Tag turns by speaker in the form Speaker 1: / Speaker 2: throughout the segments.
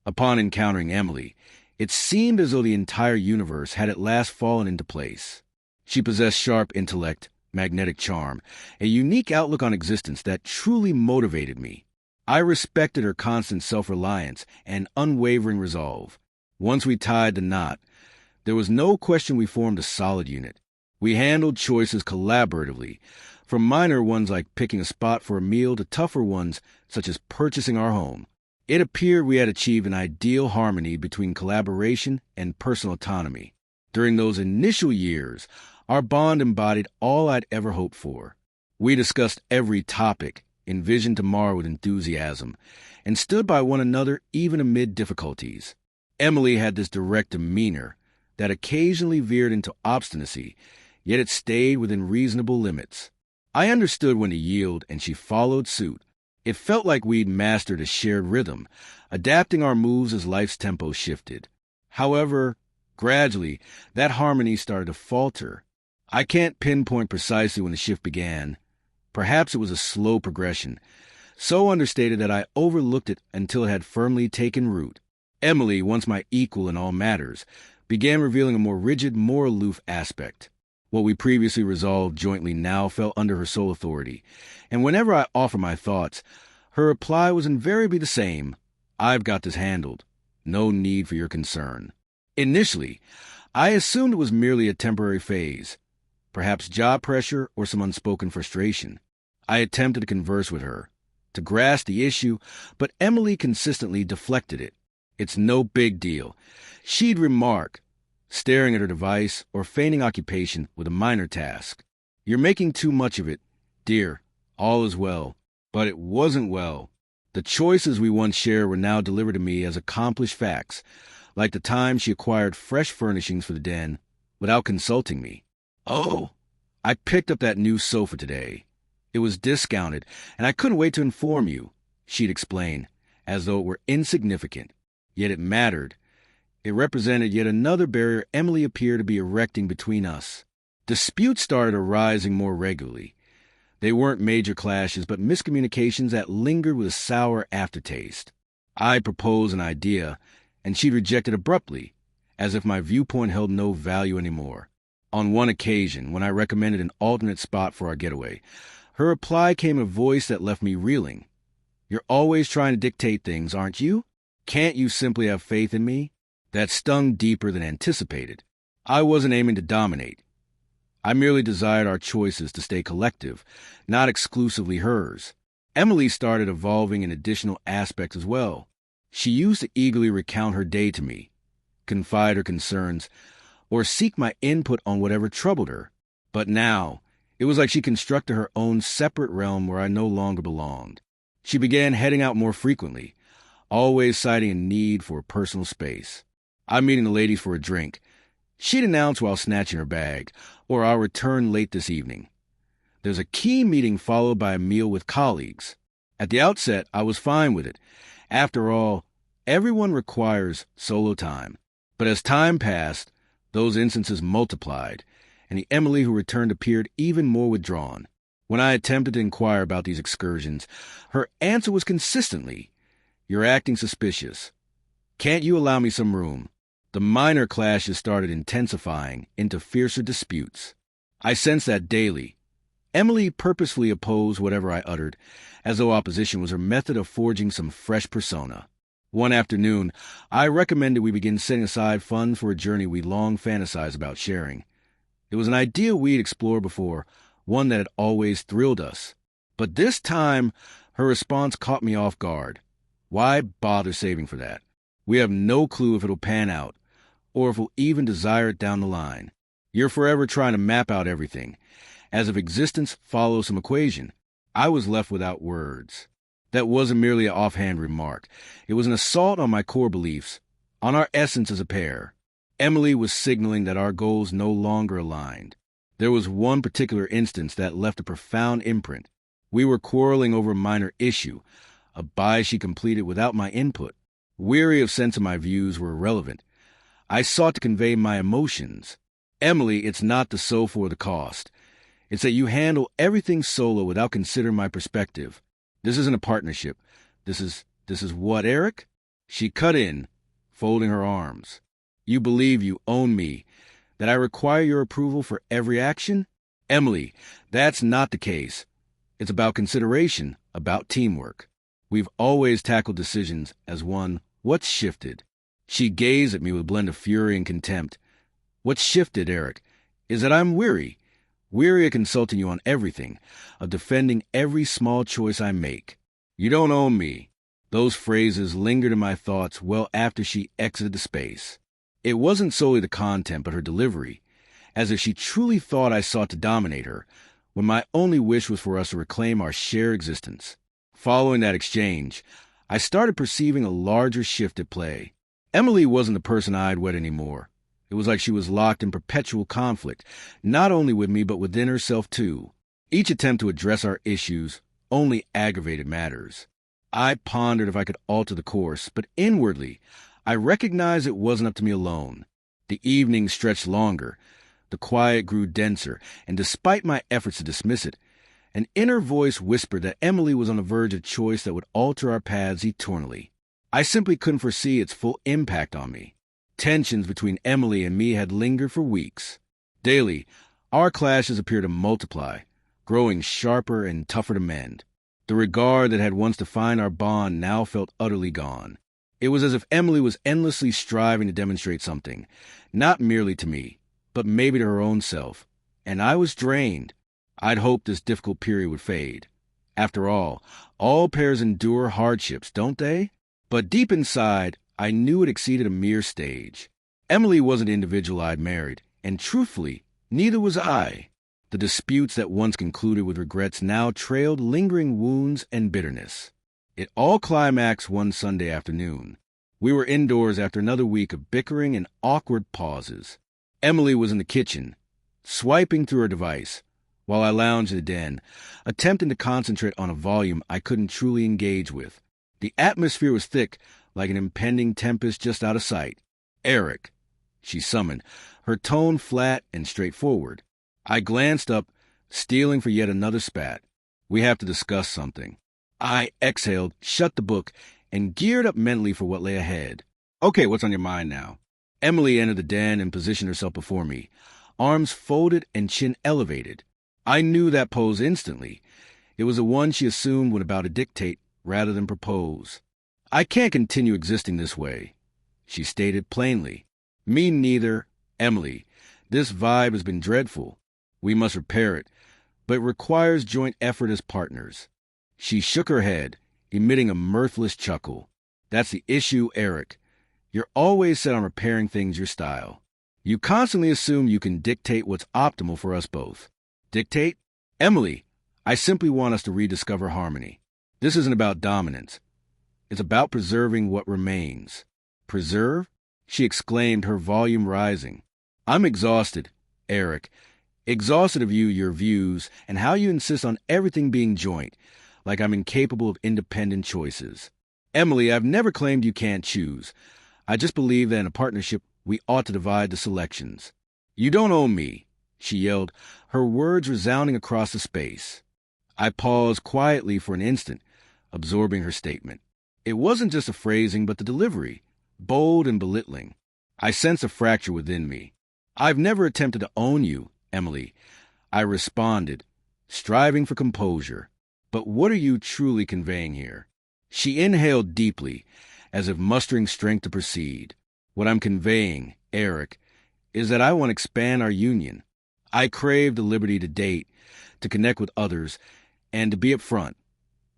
Speaker 1: Upon encountering Emily, it seemed as though the entire universe had at last fallen into place. She possessed sharp intellect, magnetic charm, a unique outlook on existence that truly motivated me. I respected her constant self-reliance and unwavering resolve. Once we tied the knot, there was no question we formed a solid unit. We handled choices collaboratively, from minor ones like picking a spot for a meal to tougher ones such as purchasing our home. It appeared we had achieved an ideal harmony between collaboration and personal autonomy. During those initial years, our bond embodied all I'd ever hoped for. We discussed every topic, envisioned tomorrow with enthusiasm, and stood by one another even amid difficulties. Emily had this direct demeanor that occasionally veered into obstinacy, yet it stayed within reasonable limits. I understood when to yield, and she followed suit. It felt like we'd mastered a shared rhythm, adapting our moves as life's tempo shifted. However, gradually, that harmony started to falter. I can't pinpoint precisely when the shift began. Perhaps it was a slow progression, so understated that I overlooked it until it had firmly taken root. Emily, once my equal in all matters, began revealing a more rigid, more aloof aspect. What we previously resolved jointly now fell under her sole authority, and whenever I offered my thoughts, her reply was invariably the same: "I've got this handled. No need for your concern." Initially, I assumed it was merely a temporary phase, perhaps job pressure or some unspoken frustration. I attempted to converse with her, to grasp the issue, but Emily consistently deflected it. "It's no big deal," she'd remark, staring at her device or feigning occupation with a minor task. "You're making too much of it. Dear, all is well." But it wasn't well. The choices we once shared were now delivered to me as accomplished facts, like the time she acquired fresh furnishings for the den without consulting me. "Oh, I picked up that new sofa today. It was discounted, and I couldn't wait to inform you," she'd explain, as though it were insignificant. Yet it mattered. It represented yet another barrier Emily appeared to be erecting between us. Disputes started arising more regularly. They weren't major clashes, but miscommunications that lingered with a sour aftertaste. I proposed an idea, and she rejected abruptly, as if my viewpoint held no value anymore. On one occasion, when I recommended an alternate spot for our getaway, her reply came in a voice that left me reeling. "You're always trying to dictate things, aren't you? Can't you simply have faith in me?" That stung deeper than anticipated. I wasn't aiming to dominate. I merely desired our choices to stay collective, not exclusively hers. Emily started evolving in additional aspects as well. She used to eagerly recount her day to me, confide her concerns, or seek my input on whatever troubled her. But now, it was like she constructed her own separate realm where I no longer belonged. She began heading out more frequently, always citing a need for personal space. "I'm meeting the ladies for a drink," she'd announce while snatching her bag, or "I'll return late this evening." There's a key meeting followed by a meal with colleagues. At the outset, I was fine with it. After all, everyone requires solo time. But as time passed, those instances multiplied, and the Emily who returned appeared even more withdrawn. When I attempted to inquire about these excursions, her answer was consistently, "You're acting suspicious. Can't you allow me some room?" The minor clashes started intensifying into fiercer disputes. I sensed that daily. Emily purposefully opposed whatever I uttered, as though opposition was her method of forging some fresh persona. One afternoon, I recommended we begin setting aside funds for a journey we long fantasized about sharing. It was an idea we'd explored before, one that had always thrilled us. But this time, her response caught me off guard. "Why bother saving for that? We have no clue if it'll pan out, or if we'll even desire it down the line. You're forever trying to map out everything, as if existence follows some equation." I was left without words. That wasn't merely an offhand remark. It was an assault on my core beliefs, on our essence as a pair. Emily was signaling that our goals no longer aligned. There was one particular instance that left a profound imprint. We were quarreling over a minor issue, a buy she completed without my input. Weary of sensing my views were irrelevant, I sought to convey my emotions. "Emily, it's not the sofa or the cost. It's that you handle everything solo without considering my perspective. This isn't a partnership. This is what, Eric?" She cut in, folding her arms. You believe you own me, that I require your approval for every action? Emily, that's not the case. It's about consideration, about teamwork. We've always tackled decisions as one. What's shifted? She gazed at me with a blend of fury and contempt. What's shifted, Eric, is that I'm weary of consulting you on everything, of defending every small choice I make. You don't own me. Those phrases lingered in my thoughts well after she exited the space. It wasn't solely the content, but her delivery, as if she truly thought I sought to dominate her, when my only wish was for us to reclaim our shared existence. Following that exchange, I started perceiving a larger shift at play. Emily wasn't the person I'd wed anymore. It was like she was locked in perpetual conflict, not only with me but within herself too. Each attempt to address our issues only aggravated matters. I pondered if I could alter the course, but inwardly, I recognized it wasn't up to me alone. The evening stretched longer, the quiet grew denser, and despite my efforts to dismiss it, an inner voice whispered that Emily was on the verge of choice that would alter our paths eternally. I simply couldn't foresee its full impact on me. Tensions between Emily and me had lingered for weeks. Daily, our clashes appeared to multiply, growing sharper and tougher to mend. The regard that had once defined our bond now felt utterly gone. It was as if Emily was endlessly striving to demonstrate something, not merely to me, but maybe to her own self. And I was drained. I'd hoped this difficult period would fade. After all pairs endure hardships, don't they? But deep inside, I knew it exceeded a mere stage. Emily wasn't the individual I'd married, and truthfully, neither was I. The disputes that once concluded with regrets now trailed lingering wounds and bitterness. It all climaxed one Sunday afternoon. We were indoors after another week of bickering and awkward pauses. Emily was in the kitchen, swiping through her device, while I lounged in the den, attempting to concentrate on a volume I couldn't truly engage with. The atmosphere was thick, like an impending tempest just out of sight. Eric, she summoned, her tone flat and straightforward. I glanced up, steeling for yet another spat. We have to discuss something. I exhaled, shut the book, and geared up mentally for what lay ahead. Okay, what's on your mind now? Emily entered the den and positioned herself before me, arms folded and chin elevated. I knew that pose instantly. It was the one she assumed when about to dictate rather than propose. I can't continue existing this way, she stated plainly. Me neither, Emily. This vibe has been dreadful. We must repair it, but it requires joint effort as partners. She shook her head, emitting a mirthless chuckle. That's the issue, Eric. You're always set on repairing things your style. You constantly assume you can dictate what's optimal for us both. Dictate? Emily, I simply want us to rediscover harmony. This isn't about dominance. It's about preserving what remains. Preserve? She exclaimed, her volume rising. I'm exhausted, Eric. Exhausted of you, your views, and how you insist on everything being joint, like I'm incapable of independent choices. Emily, I've never claimed you can't choose. I just believe that in a partnership, we ought to divide the selections. You don't own me, she yelled, her words resounding across the space. I paused quietly for an instant, absorbing her statement. It wasn't just the phrasing, but the delivery, bold and belittling. I sensed a fracture within me. I've never attempted to own you, Emily, I responded, striving for composure. But what are you truly conveying here? She inhaled deeply, as if mustering strength to proceed. What I'm conveying, Eric, is that I want to expand our union. I crave the liberty to date, to connect with others, and to be upfront.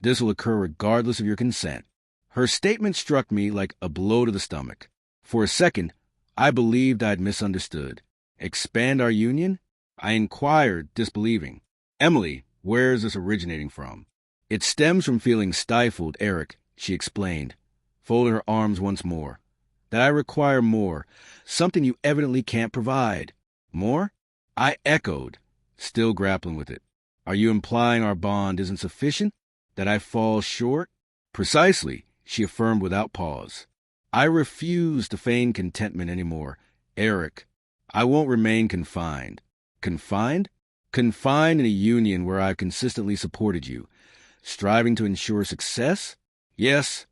Speaker 1: This will occur regardless of your consent. Her statement struck me like a blow to the stomach. For a second, I believed I'd misunderstood. Expand our union? I inquired, disbelieving. Emily, where is this originating from? It stems from feeling stifled, Eric, she explained, folding her arms once more. That I require more, something you evidently can't provide. More? I echoed, still grappling with it. Are you implying our bond isn't sufficient? That I fall short? Precisely, she affirmed without pause. I refuse to feign contentment anymore. Eric, I won't remain confined. Confined? Confined in a union where I've consistently supported you, striving to ensure success? Yes,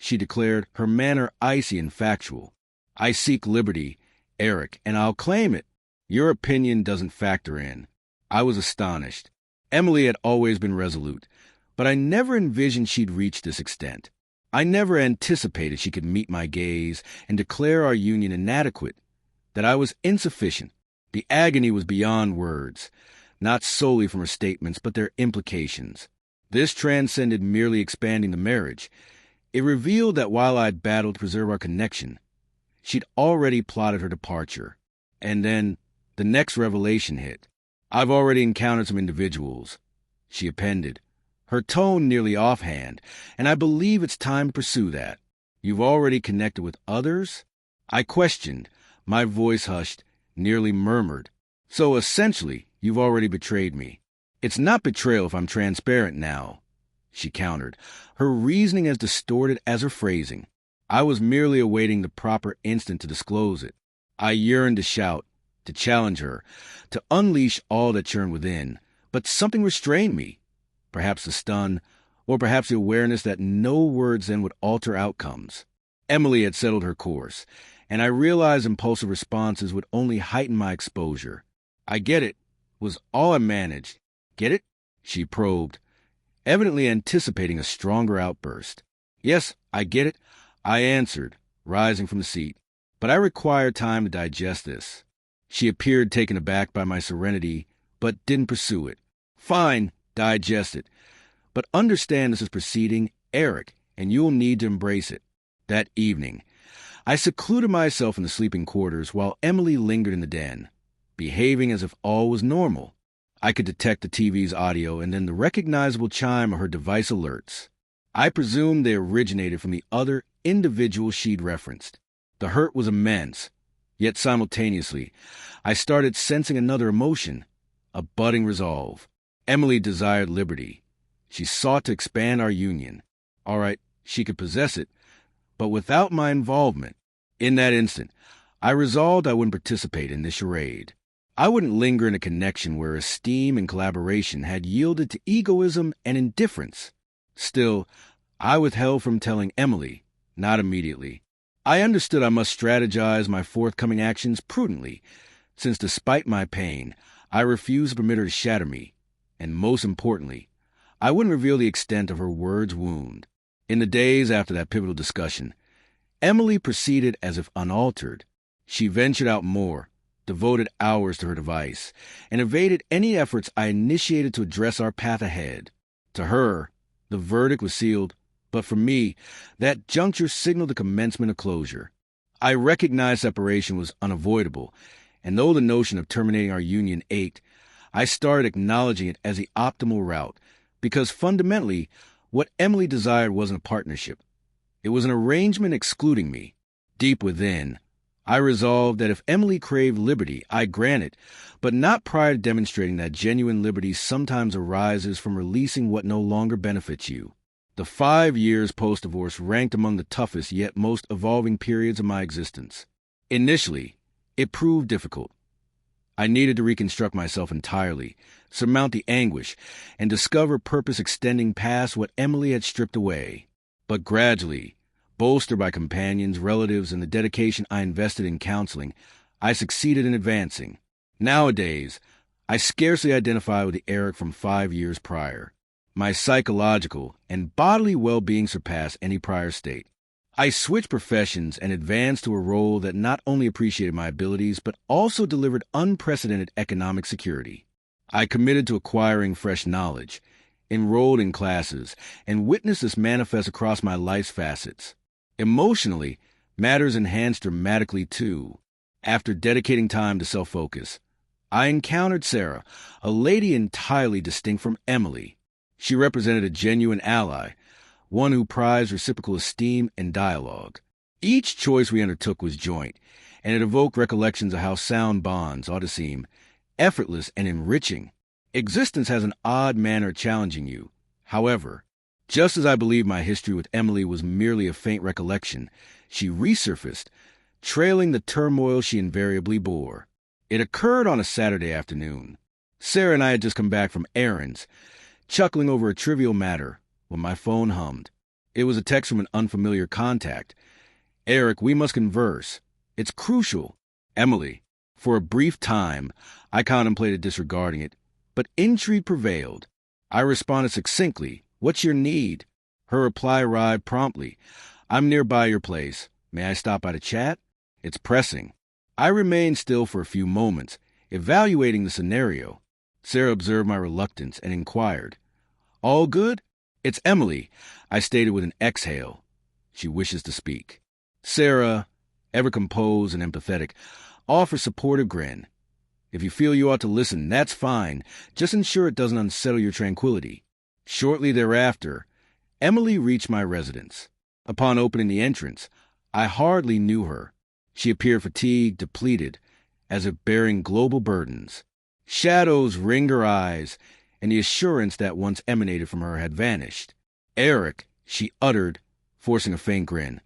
Speaker 1: she declared, her manner icy and factual. "I seek liberty, Eric, and I'll claim it. Your opinion doesn't factor in." I was astonished. Emily had always been resolute, but I never envisioned she'd reach this extent. I never anticipated she could meet my gaze and declare our union inadequate, that I was insufficient. The agony was beyond words, not solely from her statements, but their implications. This transcended merely expanding the marriage. It revealed that while I'd battled to preserve our connection, she'd already plotted her departure. And then the next revelation hit. "I've already encountered some individuals," she appended, her tone nearly offhand, "and I believe it's time to pursue that." "You've already connected with others?" I questioned, my voice hushed, nearly murmured. "So essentially, you've already betrayed me." "It's not betrayal if I'm transparent now," she countered, her reasoning as distorted as her phrasing. I was merely awaiting the proper instant to disclose it. I yearned to shout, to challenge her, to unleash all that churned within, but something restrained me. Perhaps the stun, or perhaps the awareness that no words then would alter outcomes. Emily had settled her course, and I realized impulsive responses would only heighten my exposure. "I get it," was all I managed. "Get it?" she probed, evidently anticipating a stronger outburst. "Yes, I get it," I answered, rising from the seat. "But I require time to digest this." She appeared taken aback by my serenity, but didn't pursue it. "Fine, digest it. But understand this is preceding Eric, and you'll need to embrace it." That evening, I secluded myself in the sleeping quarters while Emily lingered in the den, behaving as if all was normal. I could detect the TV's audio and then the recognizable chime of her device alerts. I presumed they originated from the other individual she'd referenced. The hurt was immense, yet simultaneously, I started sensing another emotion, a budding resolve. Emily desired liberty. She sought to expand our union. All right, she could possess it, but without my involvement. In that instant, I resolved I wouldn't participate in this charade. I wouldn't linger in a connection where esteem and collaboration had yielded to egoism and indifference. Still, I withheld from telling Emily, not immediately. I understood I must strategize my forthcoming actions prudently, since despite my pain, I refused to permit her to shatter me, and most importantly, I wouldn't reveal the extent of her words' wound. In the days after that pivotal discussion, Emily proceeded as if unaltered. She ventured out more, devoted hours to her device, and evaded any efforts I initiated to address our path ahead. To her, the verdict was sealed, but for me, that juncture signaled the commencement of closure. I recognized separation was unavoidable, and though the notion of terminating our union ached, I started acknowledging it as the optimal route, because fundamentally, what Emily desired wasn't a partnership. It was an arrangement excluding me. Deep within, I resolved that if Emily craved liberty, I'd grant it, but not prior to demonstrating that genuine liberty sometimes arises from releasing what no longer benefits you. The 5 years post-divorce ranked among the toughest yet most evolving periods of my existence. Initially, it proved difficult. I needed to reconstruct myself entirely, surmount the anguish, and discover purpose extending past what Emily had stripped away. But gradually, bolstered by companions, relatives, and the dedication I invested in counseling, I succeeded in advancing. Nowadays, I scarcely identify with the Eric from 5 years prior. My psychological and bodily well-being surpassed any prior state. I switched professions and advanced to a role that not only appreciated my abilities, but also delivered unprecedented economic security. I committed to acquiring fresh knowledge, enrolled in classes, and witnessed this manifest across my life's facets. Emotionally, matters enhanced dramatically too. After dedicating time to self-focus, I encountered Sarah, a lady entirely distinct from Emily. She represented a genuine ally, one who prized reciprocal esteem and dialogue. Each choice we undertook was joint, and it evoked recollections of how sound bonds ought to seem, effortless and enriching. Existence has an odd manner of challenging you. However, just as I believe my history with Emily was merely a faint recollection, she resurfaced, trailing the turmoil she invariably bore. It occurred on a Saturday afternoon. Sarah and I had just come back from errands, chuckling over a trivial matter, when my phone hummed. It was a text from an unfamiliar contact. Eric, we must converse. It's crucial. Emily. For a brief time, I contemplated disregarding it, but intrigue prevailed. I responded succinctly, "What's your need?" Her reply arrived promptly. "I'm nearby your place. May I stop by to chat?" It's pressing. I remained still for a few moments, evaluating the scenario. Sarah observed my reluctance and inquired, "All good?" "It's Emily," I stated with an exhale. She wishes to speak. Sarah, ever composed and empathetic, offers supportive grin. "If you feel you ought to listen, that's fine. Just ensure it doesn't unsettle your tranquility." Shortly thereafter, Emily reached my residence. Upon opening the entrance, I hardly knew her. She appeared fatigued, depleted, as if bearing global burdens. Shadows ringed her eyes, and the assurance that once emanated from her had vanished. "Eric," she uttered, forcing a faint grin,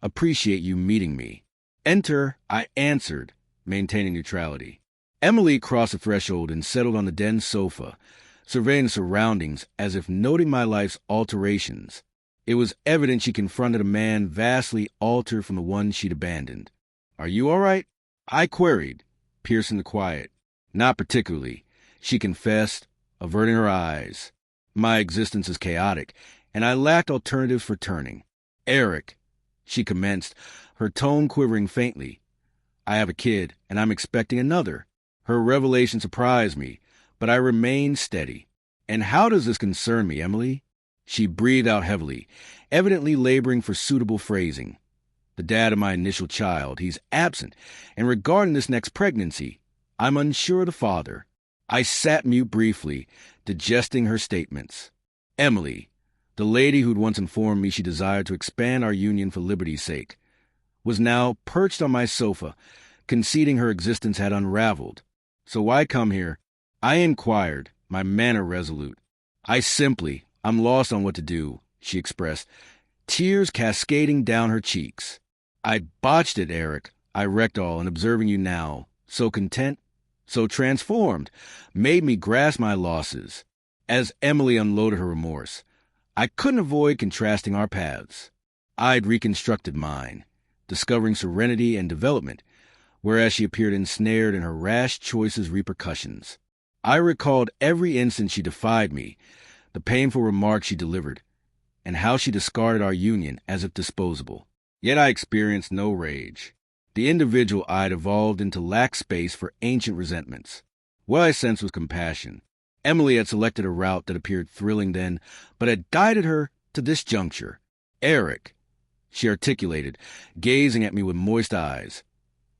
Speaker 1: "appreciate you meeting me." "Enter," I answered, maintaining neutrality. Emily crossed the threshold and settled on the den sofa, surveying the surroundings as if noting my life's alterations. It was evident she confronted a man vastly altered from the one she'd abandoned. "Are you all right?" I queried, piercing the quiet. "Not particularly," she confessed, averting her eyes. "My existence is chaotic, and I lacked alternatives for turning." "Eric," she commenced, her tone quivering faintly. "I have a kid, and I'm expecting another." Her revelation surprised me, but I remained steady. "And how does this concern me, Emily?" She breathed out heavily, evidently laboring for suitable phrasing. "The dad of my initial child, he's absent, and regarding this next pregnancy, I'm unsure of the father." I sat mute briefly, digesting her statements. Emily, the lady who'd once informed me she desired to expand our union for liberty's sake, was now perched on my sofa, conceding her existence had unraveled. "So why come here?" I inquired, my manner resolute. I'm lost on what to do," she expressed, tears cascading down her cheeks. "I botched it, Eric. I wrecked all, and observing you now, so content, so transformed, made me grasp my losses." As Emily unloaded her remorse, I couldn't avoid contrasting our paths. I'd reconstructed mine, discovering serenity and development, whereas she appeared ensnared in her rash choices' repercussions. I recalled every instant she defied me, the painful remarks she delivered, and how she discarded our union as if disposable. Yet I experienced no rage. The individual I'd evolved into lacked space for ancient resentments. What I sensed was compassion. Emily had selected a route that appeared thrilling then, but had guided her to this juncture. "Eric," she articulated, gazing at me with moist eyes.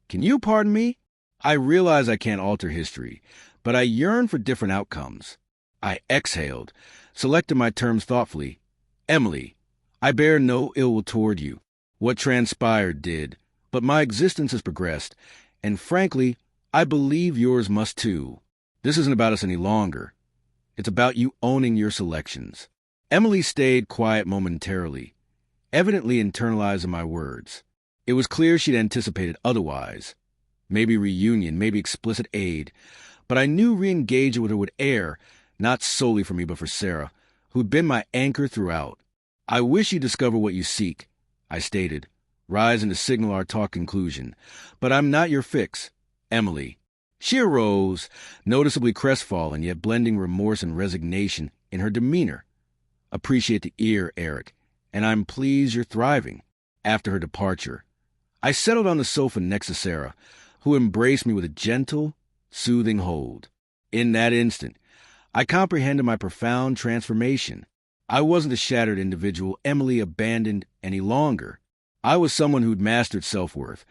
Speaker 1: "Can you pardon me? I realize I can't alter history, but I yearn for different outcomes." I exhaled, selected my terms thoughtfully. "Emily, I bear no ill will toward you. What transpired did, but my existence has progressed, and frankly, I believe yours must too. This isn't about us any longer. It's about you owning your selections." Emily stayed quiet momentarily, evidently internalizing my words. It was clear she'd anticipated otherwise. Maybe reunion, maybe explicit aid, but I knew re-engaging with her would err, not solely for me but for Sarah, who'd been my anchor throughout. "I wish you discover what you seek," I stated, rising to signal our talk conclusion. "But I'm not your fix, Emily." She arose, noticeably crestfallen, yet blending remorse and resignation in her demeanor. "Appreciate the ear, Eric, and I'm pleased you're thriving." After her departure, I settled on the sofa next to Sarah, who embraced me with a gentle, soothing hold. In that instant, I comprehended my profound transformation. I wasn't the shattered individual Emily abandoned any longer. I was someone who'd mastered self-worth,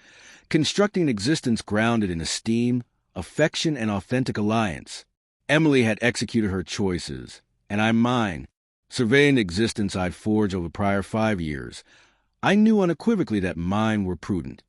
Speaker 1: constructing an existence grounded in esteem, affection, and authentic alliance. Emily had executed her choices, and I mine. Surveying the existence I'd forged over the prior 5 years, I knew unequivocally that mine were prudent.